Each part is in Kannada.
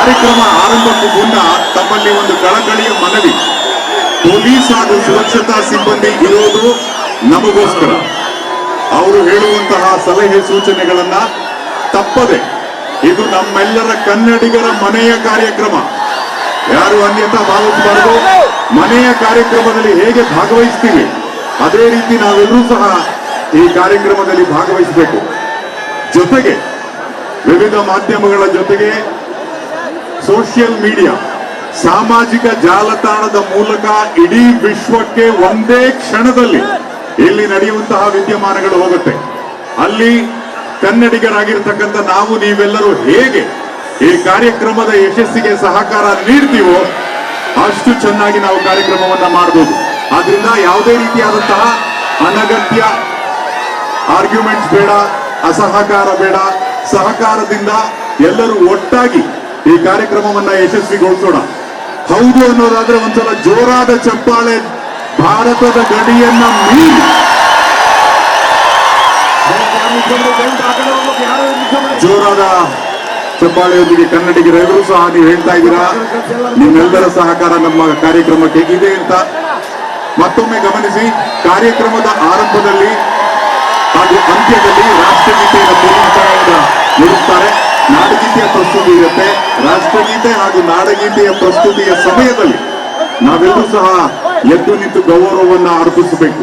ಕಾರ್ಯಕ್ರಮ ಆರಂಭಕ್ಕೂ ಮುನ್ನ ತಮ್ಮಲ್ಲಿ ಒಂದು ಕಳಕಳಿಯ ಮನವಿ. ಪೊಲೀಸ್ ಹಾಗೂ ಸುರಕ್ಷತಾ ಸಿಬ್ಬಂದಿ ಇರೋದು ನಮಗೋಸ್ಕರ. ಅವರು ಹೇಳುವಂತಹ ಸಲಹೆ ಸೂಚನೆಗಳನ್ನ ತಪ್ಪದೆ, ಇದು ನಮ್ಮೆಲ್ಲರ ಕನ್ನಡಿಗರ ಮನೆಯ ಕಾರ್ಯಕ್ರಮ, ಯಾರು ಅನ್ಯತಾ ಭಾವಿಸಬಾರದು. ಮನೆಯ ಕಾರ್ಯಕ್ರಮದಲ್ಲಿ ಹೇಗೆ ಭಾಗವಹಿಸ್ತೀವಿ ಅದೇ ರೀತಿ ನಾವೆಲ್ಲರೂ ಸಹ ಈ ಕಾರ್ಯಕ್ರಮದಲ್ಲಿ ಭಾಗವಹಿಸಬೇಕು. ಜೊತೆಗೆ ವಿವಿಧ ಮಾಧ್ಯಮಗಳ ಜೊತೆಗೆ ಸೋಷಿಯಲ್ ಮೀಡಿಯಾ, ಸಾಮಾಜಿಕ ಜಾಲತಾಣದ ಮೂಲಕ ಇಡೀ ವಿಶ್ವಕ್ಕೆ ಒಂದೇ ಕ್ಷಣದಲ್ಲಿ ಇಲ್ಲಿ ನಡೆಯುವಂತಹ ವಿದ್ಯಮಾನಗಳು ಹೋಗುತ್ತೆ. ಅಲ್ಲಿ ಕನ್ನಡಿಗರಾಗಿರ್ತಕ್ಕಂಥ ನಾವು ನೀವೆಲ್ಲರೂ ಹೇಗೆ ಈ ಕಾರ್ಯಕ್ರಮದ ಯಶಸ್ಸಿಗೆ ಸಹಕಾರ ನೀಡ್ತೀವೋ ಅಷ್ಟು ಚೆನ್ನಾಗಿ ನಾವು ಕಾರ್ಯಕ್ರಮವನ್ನ ಮಾಡಬಹುದು. ಆದ್ರಿಂದ ಯಾವುದೇ ರೀತಿಯಾದಂತಹ ಅನಗತ್ಯ ಆರ್ಗ್ಯುಮೆಂಟ್ಸ್ ಬೇಡ, ಅಸಹಕಾರ ಬೇಡ. ಸಹಕಾರದಿಂದ ಎಲ್ಲರೂ ಒಟ್ಟಾಗಿ ಈ ಕಾರ್ಯಕ್ರಮವನ್ನ ಯಶಸ್ವಿಗೊಳಿಸೋಣ. ಹೌದು ಅನ್ನೋದಾದ್ರೆ ಒಂದ್ಸಲ ಜೋರಾದ ಚಪ್ಪಾಳೆ. ಭಾರತದ ಗಡಿಯನ್ನ ಮೀರಿ ಜೋರಾದ ಚಪ್ಪಾಳೆಯೊಂದಿಗೆ ಕನ್ನಡಿಗರೆಲ್ಲರೂ ಸಹ ನೀವು ಹೇಳ್ತಾ ಇದ್ದೀರಾ ನಿಮ್ಮೆಲ್ಲರ ಸಹಕಾರ ನಮ್ಮ ಕಾರ್ಯಕ್ರಮಕ್ಕೆ ಇದೆ ಅಂತ. ಮತ್ತೊಮ್ಮೆ ಗಮನಿಸಿ, ಕಾರ್ಯಕ್ರಮದ ಆರಂಭದಲ್ಲಿ ಹಾಗೂ ಅಂತ್ಯದಲ್ಲಿ ರಾಷ್ಟ್ರಗೀತೆಯನ್ನು ಪೊಲೀಸ್ ಪಡೆಯಿಂದ ನುಡಿಸ್ತಾರೆ. ನಾಡಗೀತೆಯ ಪ್ರಸ್ತುತಿ ಇರುತ್ತೆ. ರಾಷ್ಟ್ರಗೀತೆ ಹಾಗೂ ನಾಡಗೀತೆಯ ಪ್ರಸ್ತುತಿಯ ಸಮಯದಲ್ಲಿ ನಾವೆಲ್ಲರೂ ಸಹ ಎದ್ದು ನಿಂತು ಗೌರವವನ್ನು ಅರ್ಪಿಸಬೇಕು.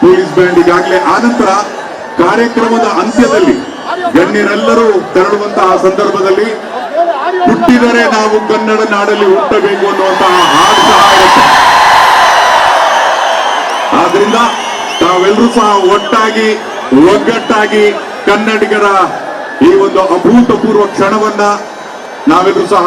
ಪೊಲೀಸ್ ಬ್ಯಾಂಡ್ ಈಗಾಗಲೇ ಆನಂತರ ಕಾರ್ಯಕ್ರಮದ ಅಂತ್ಯದಲ್ಲಿ ಗಣ್ಯರೆಲ್ಲರೂ ತೆರಳುವಂತಹ ಸಂದರ್ಭದಲ್ಲಿ ಹುಟ್ಟಿದರೆ ನಾವು ಕನ್ನಡ ನಾಡಲ್ಲಿ ಹುಟ್ಟಬೇಕು ಅನ್ನುವಂತಹ ಹಾಡು ಸಹ ಇರುತ್ತೆ. ಆದ್ರಿಂದ ತಾವೆಲ್ಲರೂ ಸಹ ಒಟ್ಟಾಗಿ ಒಗ್ಗಟ್ಟಾಗಿ ಕನ್ನಡಿಗರ ಈ ಒಂದು ಅಭೂತಪೂರ್ವ ಕ್ಷಣವನ್ನ ನಾವೆಲ್ಲರೂ ಸಹ